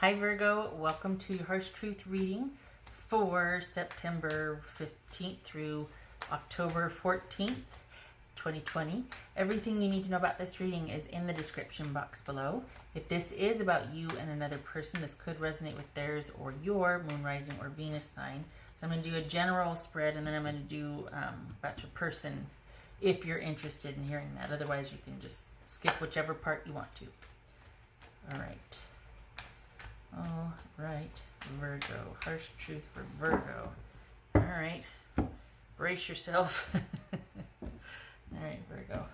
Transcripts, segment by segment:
Hi Virgo, welcome to your Harsh Truth reading for September 15th through October 14th, 2020. Everything you need to know about this reading is in the description box below. If this is about you and another person, this could resonate with theirs or your moon, rising, or Venus sign. So I'm going to do a general spread and then I'm going to do about your person if you're interested in hearing that. Otherwise, you can just skip whichever part you want to. All right. All right, Virgo. Harsh truth for Virgo. All right. Brace yourself. All right, Virgo.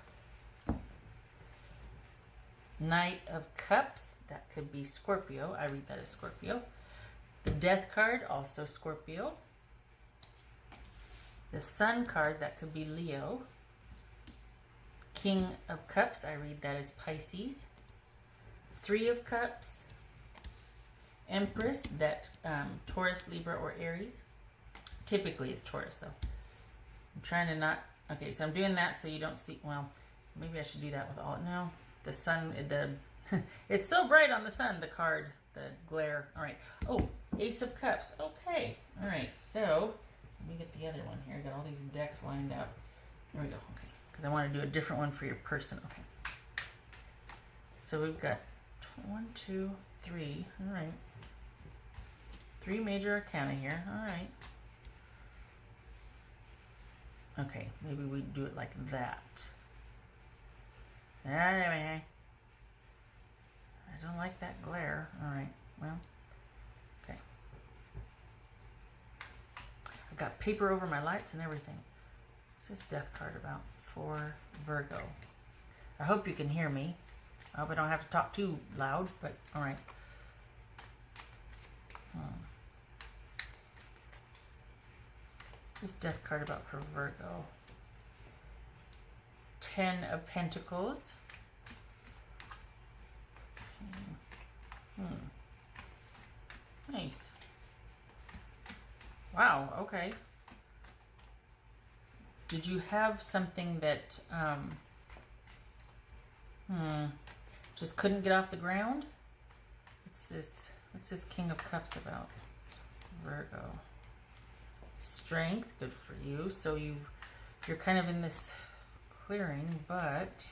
Knight of Cups. That could be Scorpio. I read that as Scorpio. The Death card, also Scorpio. The Sun card, that could be Leo. King of Cups, I read that as Pisces. Three of Cups. Empress, that Taurus, Libra, or Aries. Typically it's Taurus though. I'm trying to not, okay, so I'm doing that so you don't see, well, maybe I should do that with all, no, the sun, it's so bright on the sun, the card, the glare. All right, oh, Ace of Cups, okay, all right, so let me get the other one here. I got all these decks lined up. There we go, okay, because I want to do a different one for your person, okay. So we've got 1, 2, 3, all right. 3 major arcana here, all right. Okay, maybe we do it like that. Anyway, I don't like that glare. All right, well, okay. I've got paper over my lights and everything. What's this death card about for Virgo? I hope you can hear me. I hope I don't have to talk too loud, but all right. What's this death card about for Virgo? 10 of Pentacles. Nice. Wow, okay. Did you have something that just couldn't get off the ground? What's this King of Cups about? Virgo. Strength, good for you. So you're kind of in this clearing, but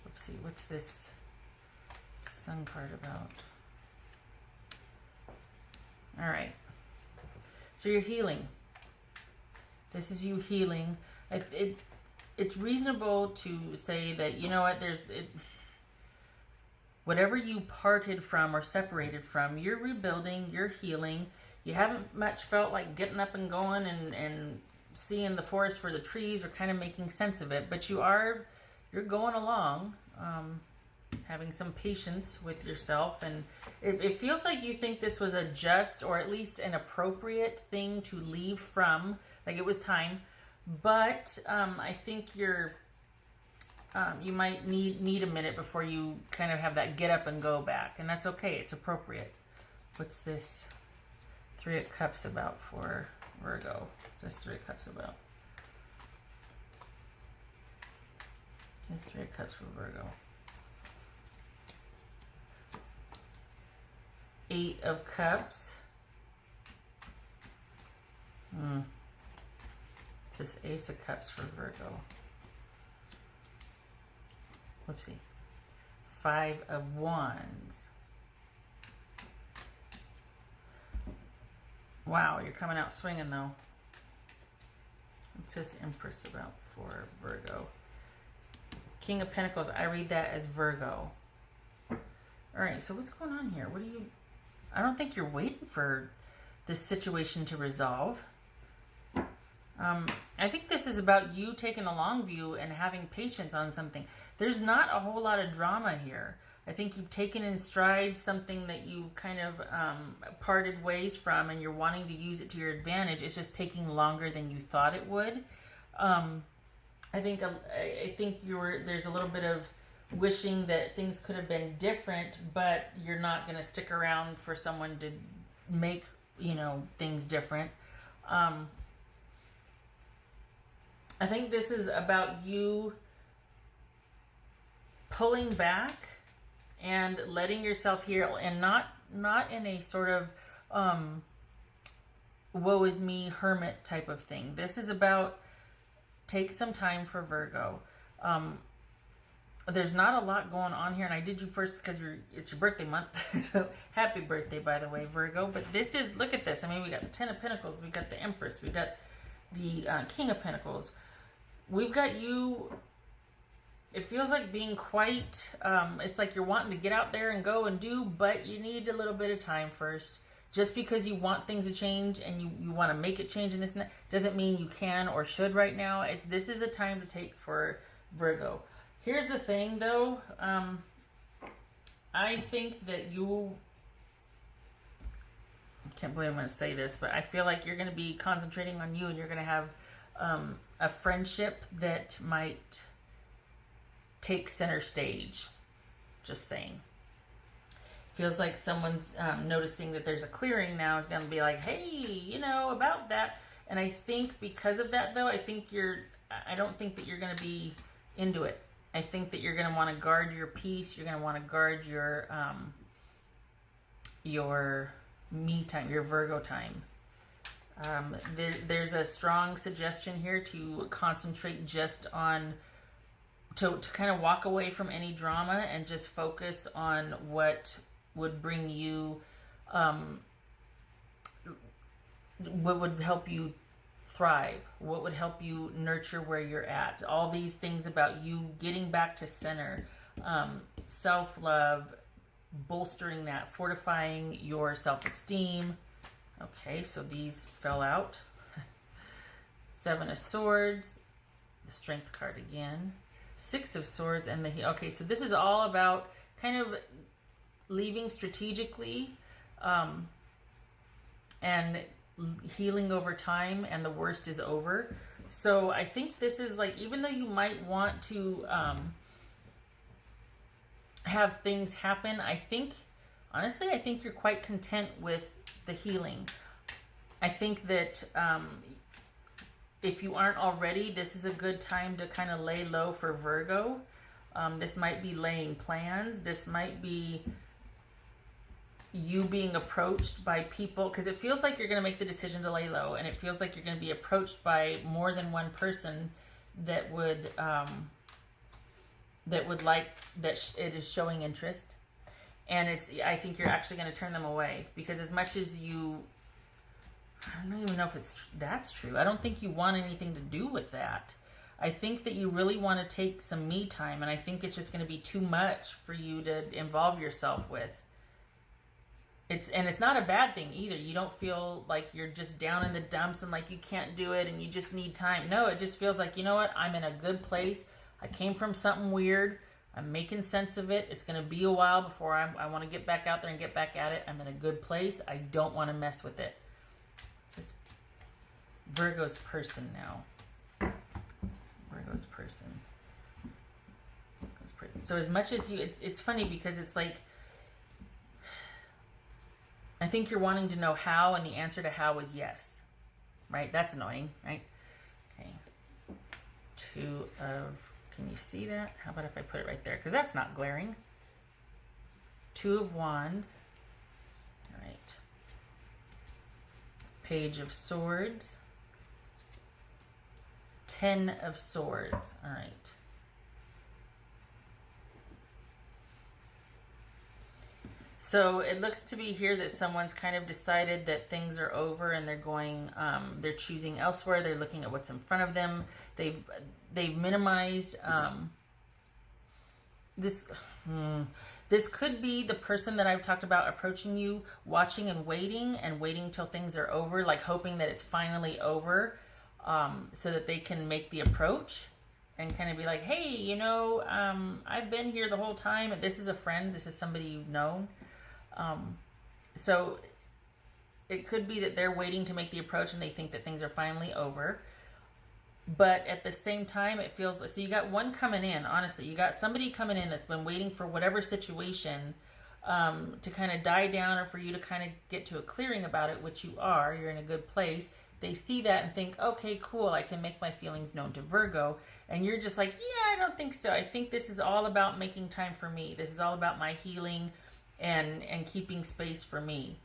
oopsie, what's this Sun card about? All right. So you're healing. This is you healing. It's reasonable to say that, you know what, whatever you parted from or separated from, you're rebuilding, you're healing. You haven't much felt like getting up and going and seeing the forest for the trees or kind of making sense of it, but you're going along, having some patience with yourself, and it feels like you think this was a just or at least an appropriate thing to leave from, like it was time, but I think you might need a minute before you kind of have that get up and go back, and that's okay. It's appropriate. What's this 3 of Cups about for Virgo? What's this 3 of Cups about? What's 3 of Cups for Virgo? 8 of Cups. It's this Ace of Cups for Virgo. Whoopsie. 5 of Wands. Wow, you're coming out swinging though. What's this Empress about for Virgo? King of Pentacles, I read that as Virgo. All right, so what's going on here? I don't think you're waiting for this situation to resolve. I think this is about you taking a long view and having patience on something. There's not a whole lot of drama here. I think you've taken in stride something that you kind of parted ways from, and you're wanting to use it to your advantage. It's just taking longer than you thought it would. I think there's a little bit of wishing that things could have been different, but you're not going to stick around for someone to make, things different. I think this is about you pulling back and letting yourself heal, and not in a sort of woe is me hermit type of thing. This is about take some time for Virgo. There's not a lot going on here, and I did you first because it's your birthday month. So happy birthday, by the way, Virgo. But this is, look at this. I mean, we got the Ten of Pentacles, we got the Empress, we got the King of Pentacles. We've got you. It feels like being quite, it's like you're wanting to get out there and go and do, but you need a little bit of time first. Just because you want things to change and you want to make it change and this and that, doesn't mean you can or should right now. This is a time to take for Virgo. Here's the thing, though. I think that I can't believe I'm going to say this, but I feel like you're going to be concentrating on you, and you're going to have a friendship that might take center stage. Just saying. Feels like someone's noticing that there's a clearing now, is going to be like, hey, about that. And I think because of that, though, I don't think that you're going to be into it. I think that you're going to want to guard your peace. You're going to want to guard your me time, your Virgo time. There's a strong suggestion here to concentrate just on, to kind of walk away from any drama and just focus on what would bring you, what would help you thrive, what would help you nurture where you're at. All these things about you getting back to center, self-love, bolstering that, fortifying your self-esteem. Okay, so these fell out. Seven of Swords, the Strength card again, Six of Swords, and okay, so this is all about kind of leaving strategically, and healing over time, and the worst is over. So I think this is like, even though you might want to have things happen, honestly, I think you're quite content with the healing. I think that if you aren't already, this is a good time to kind of lay low for Virgo. This might be laying plans. This might be you being approached by people, because it feels like you're going to make the decision to lay low, and it feels like you're going to be approached by more than one person that would like that it is showing interest. And I think you're actually going to turn them away, because as much as I don't even know if that's true. I don't think you want anything to do with that. I think that you really want to take some me time, and I think it's just going to be too much for you to involve yourself with. It's not a bad thing either. You don't feel like you're just down in the dumps and like you can't do it and you just need time. No, it just feels like, you know what? I'm in a good place. I came from something weird. I'm making sense of it. It's going to be a while before I want to get back out there and get back at it. I'm in a good place. I don't want to mess with it. This is Virgo's person now. Virgo's person. So as much as it's funny because it's like, I think you're wanting to know how, and the answer to how is yes. Right? That's annoying, right? Okay. Can you see that? How about if I put it right there? Because that's not glaring. Two of Wands. All right. Page of Swords. 10 of Swords. All right. So it looks to be here that someone's kind of decided that things are over, and they're going, they're choosing elsewhere. They're looking at what's in front of them. They've minimized this. This could be the person that I've talked about approaching you, watching and waiting till things are over, like hoping that it's finally over, so that they can make the approach and kind of be like, hey, I've been here the whole time, and this is a friend. This is somebody you've known. So it could be that they're waiting to make the approach and they think that things are finally over. But at the same time, it feels like, so you got one coming in, honestly, you got somebody coming in that's been waiting for whatever situation to kind of die down, or for you to kind of get to a clearing about it, which you are. You're in a good place. they see that and think, okay, cool, I can make my feelings known to Virgo. And you're just like, yeah, I don't think so. I think this is all about making time for me. This is all about my healing and keeping space for me.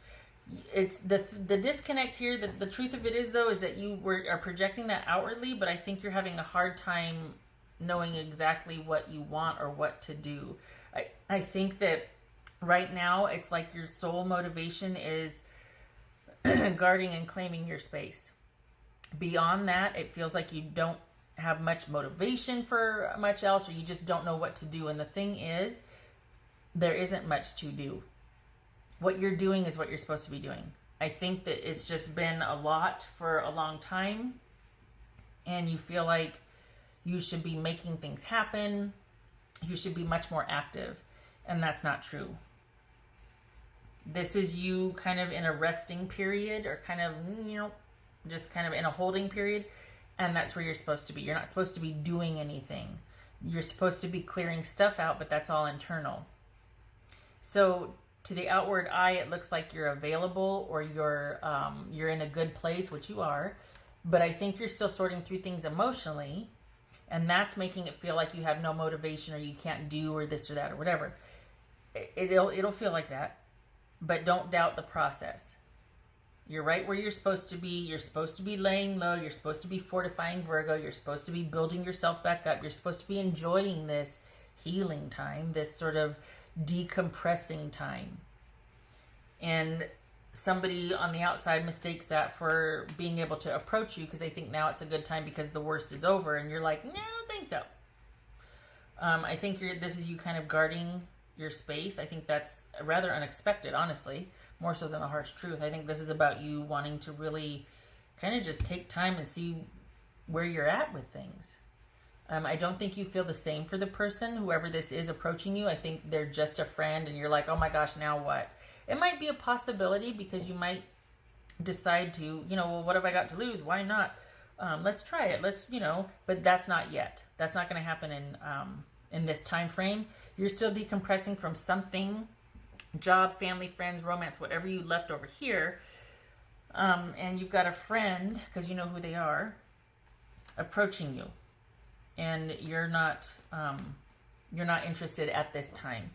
It's the disconnect here. The truth of it is, though, is that you are projecting that outwardly, but I think you're having a hard time knowing exactly what you want or what to do. I think that right now it's like your sole motivation is guarding and claiming your space. Beyond that, it feels like you don't have much motivation for much else, or you just don't know what to do. And the thing is, there isn't much to do. What you're doing is what you're supposed to be doing. I think that it's just been a lot for a long time, and you feel like you should be making things happen. You should be much more active, and that's not true. This is you kind of in a resting period, or kind of, just kind of in a holding period, and that's where you're supposed to be. You're not supposed to be doing anything. You're supposed to be clearing stuff out, but that's all internal. So to the outward eye, it looks like you're available, or you're in a good place, which you are, but I think you're still sorting through things emotionally, and that's making it feel like you have no motivation, or you can't do, or this or that, or whatever. It'll feel like that. But don't doubt the process. You're right where you're supposed to be. You're supposed to be laying low. You're supposed to be fortifying Virgo. You're supposed to be building yourself back up. You're supposed to be enjoying this healing time, this sort of decompressing time. And somebody on the outside mistakes that for being able to approach you because they think now it's a good time because the worst is over. And you're like, no, I don't think so. I think this is you kind of guarding your space. I think that's rather unexpected, honestly, more so than the harsh truth. I think this is about you wanting to really kind of just take time and see where you're at with things. I don't think you feel the same for the person, whoever this is approaching you. I think they're just a friend, and you're like, oh my gosh, now what? It might be a possibility because you might decide to, well, what have I got to lose? Why not? Let's try it. But that's not yet. That's not going to happen in this time frame. You're still decompressing from something, job, family, friends, romance, whatever you left over here. And you've got a friend, because you know who they are, approaching you. And you're not interested at this time.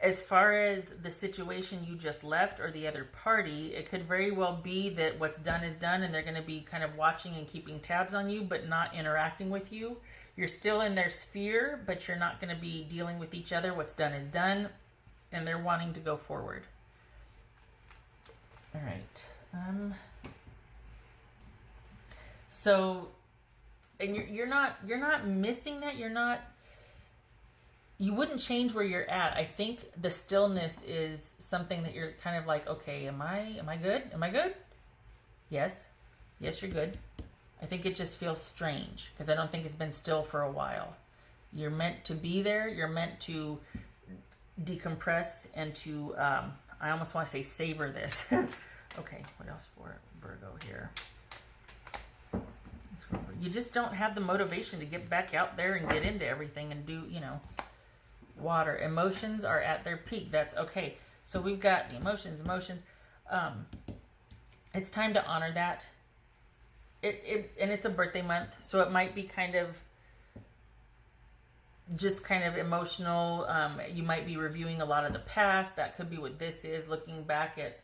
As far as the situation you just left or the other party, it could very well be that what's done is done, and they're going to be kind of watching and keeping tabs on you, but not interacting with you. You're still in their sphere, but you're not going to be dealing with each other. What's done is done, and they're wanting to go forward. All right. So, and you're not missing that. You wouldn't change where you're at. I think the stillness is something that you're kind of like, okay, am I good? Am I good? Yes, you're good. I think it just feels strange because I don't think it's been still for a while. You're meant to be there. You're meant to decompress and to, I almost want to say savor this. Okay, what else for Virgo here? You just don't have the motivation to get back out there and get into everything and do, water. Emotions are at their peak. That's okay. So we've got the emotions. It's time to honor that. And it's a birthday month, so it might be kind of emotional. You might be reviewing a lot of the past. That could be what this is, looking back at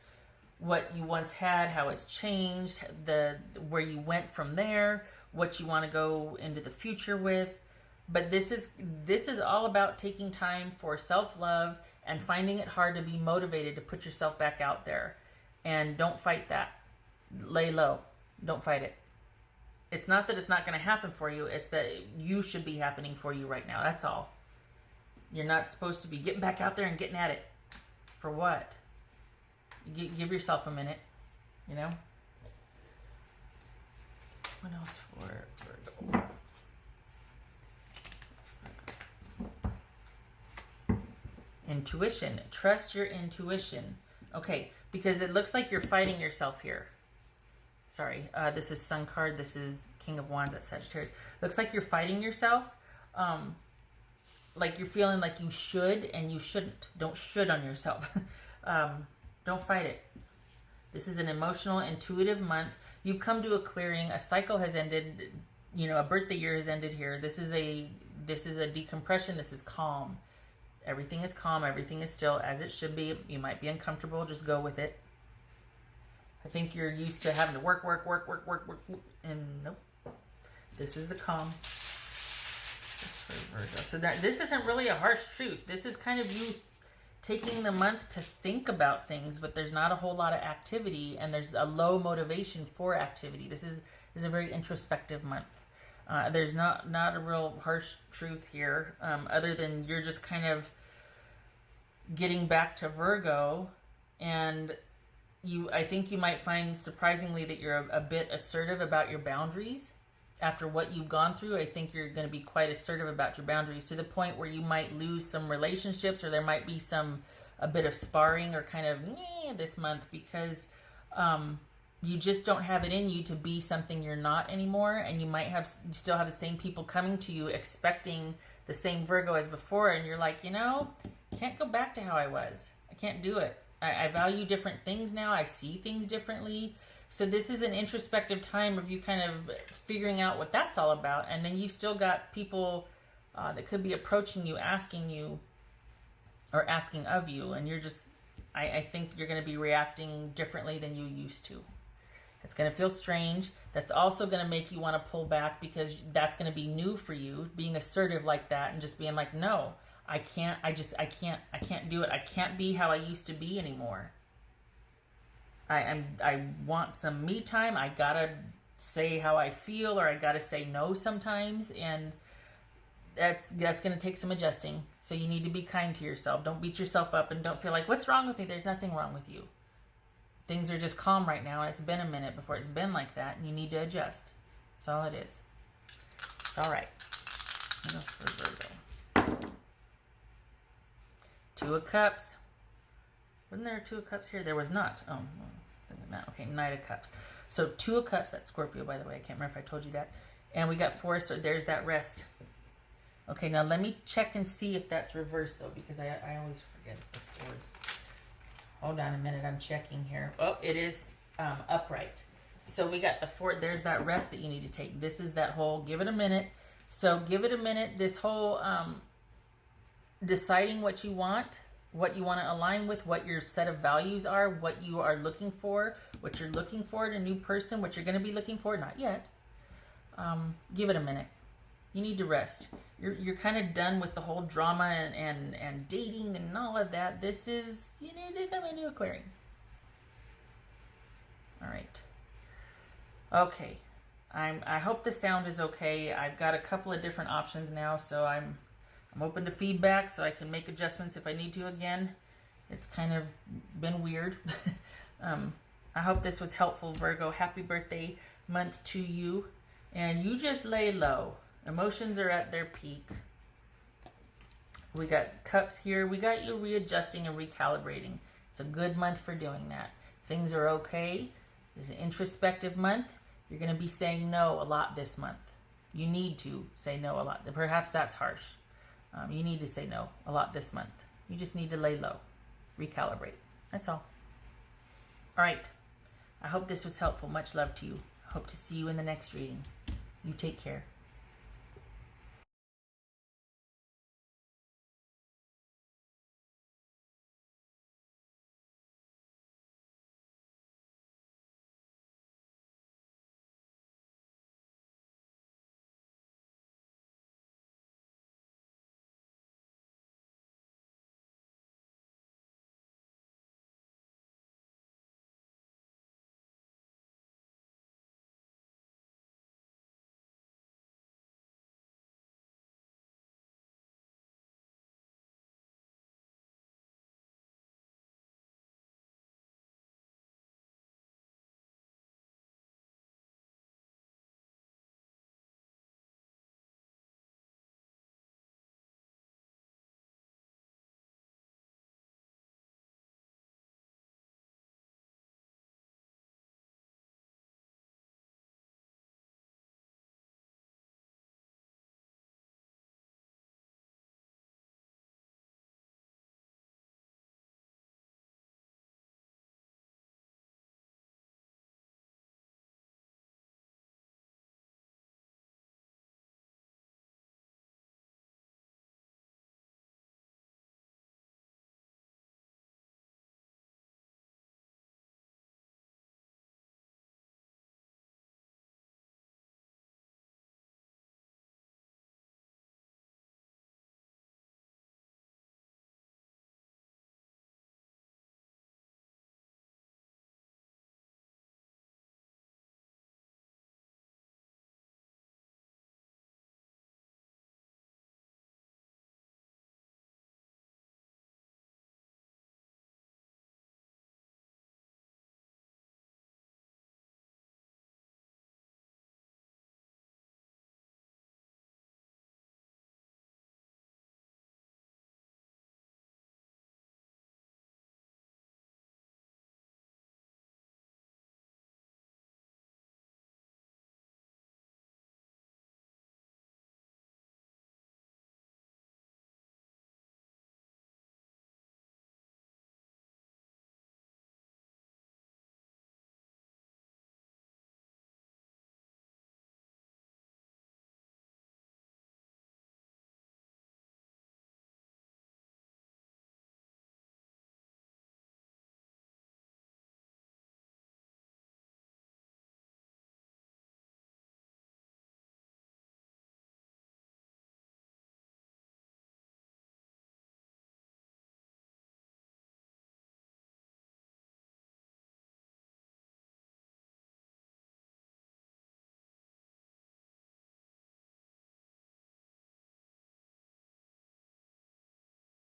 what you once had, how it's changed, where you went from there, what you want to go into the future with. But this is all about taking time for self-love and finding it hard to be motivated to put yourself back out there. And don't fight that. Lay low. Don't fight it. It's not that it's not going to happen for you. It's that you should be happening for you right now. That's all. You're not supposed to be getting back out there and getting at it. For what? Give yourself a minute. What else for Virgo? Intuition. Trust your intuition. Okay, because it looks like you're fighting yourself here. Sorry, this is Sun card. This is King of Wands at Sagittarius. Looks like you're fighting yourself. Like you're feeling like you should and you shouldn't. Don't should on yourself. Don't fight it. This is an emotional, intuitive month. You've come to a clearing. A cycle has ended. You know, a birthday year has ended here. This is a decompression. This is calm. Everything is calm. Everything is still as it should be. You might be uncomfortable. Just go with it. I think you're used to having to work, and nope. This is the calm. So this isn't really a harsh truth. This is kind of you taking the month to think about things, but there's not a whole lot of activity, and there's a low motivation for activity. This is a very introspective month. There's not a real harsh truth here, other than you're just kind of getting back to Virgo, and I think you might find surprisingly that you're a bit assertive about your boundaries. After what you've gone through, I think you're going to be quite assertive about your boundaries, to the point where you might lose some relationships, or there might be a bit of sparring or kind of this month, because you just don't have it in you to be something you're not anymore, and you still have the same people coming to you expecting the same Virgo as before, and you're like, can't go back to how I was. I can't do it. I value different things now. I see things differently. So this is an introspective time of you kind of figuring out what that's all about. And then you've still got people that could be approaching you, asking you, or asking of you. And you're just, I think you're going to be reacting differently than you used to. It's going to feel strange. That's also going to make you want to pull back, because that's going to be new for you, being assertive like that and just being like, no, I can't do it. I can't be how I used to be anymore. I want some me time. I gotta say how I feel, or I gotta say no sometimes, and that's gonna take some adjusting. So you need to be kind to yourself. Don't beat yourself up, and don't feel like, what's wrong with me? There's nothing wrong with you. Things are just calm right now, and it's been a minute before it's been like that, and you need to adjust. That's all it is. It's all right. What else for Virgo? Two of Cups. Wasn't there a Two of Cups here? There was not. Oh, okay, Knight of Cups. So Two of Cups, that's Scorpio, by the way. I can't remember if I told you that. And we got Four, so there's that rest. Okay, now let me check and see if that's reversed, though, because I always forget the swords. Hold on a minute, I'm checking here. Oh, it is upright. So we got the Four, there's that rest that you need to take. This is that whole, give it a minute. So give it a minute, this whole deciding what you want to align with, what your set of values are, what you are looking for, what you're looking for in a new person, what you're going to be looking for, not yet. Give it a minute. You need to rest. You're kind of done with the whole drama and dating and all of that. You need to come into a clearing. All right. Okay. I hope the sound is okay. I've got a couple of different options now, so I'm open to feedback, so I can make adjustments if I need to again. It's kind of been weird. I hope this was helpful, Virgo. Happy birthday month to you. And you just lay low. Emotions are at their peak. We got Cups here. We got you readjusting and recalibrating. It's a good month for doing that. Things are okay. It's an introspective month. You're going to be saying no a lot this month. You need to say no a lot. Perhaps that's harsh. You need to say no a lot this month. You just need to lay low. Recalibrate. That's all. All right. I hope this was helpful. Much love to you. Hope to see you in the next reading. You take care.